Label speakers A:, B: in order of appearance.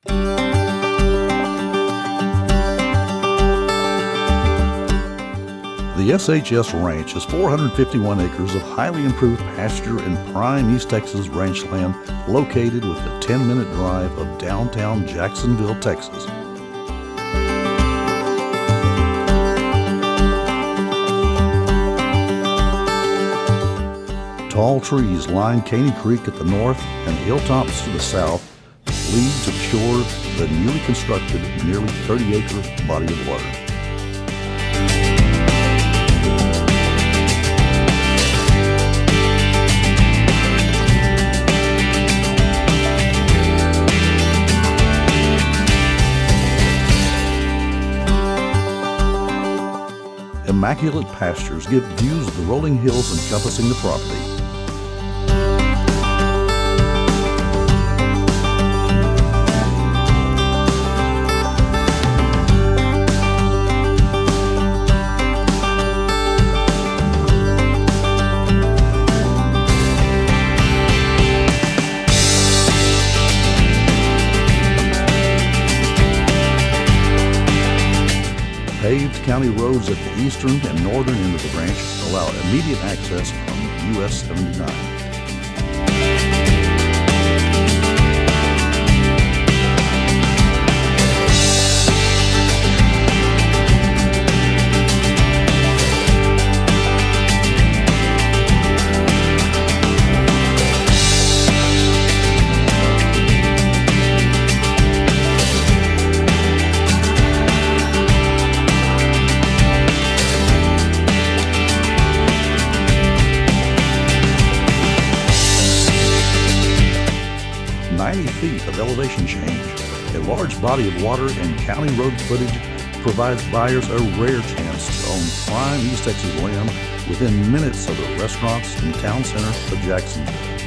A: The SHS Ranch is 451 acres of highly improved pasture in prime East Texas ranchland located within a 10-minute drive of downtown Jacksonville, Texas. Tall trees line Caney Creek at the north and hilltops to the south lead to the shore of the newly constructed, nearly 30-acre body of water. Immaculate pastures give views of the rolling hills encompassing the property. Paved county roads at the eastern and northern end of the ranch allow immediate access from US 79. 90 feet of elevation change, a large body of water, and county road footage provides buyers a rare chance to own prime East Texas land within minutes of the restaurants and town center of Jacksonville.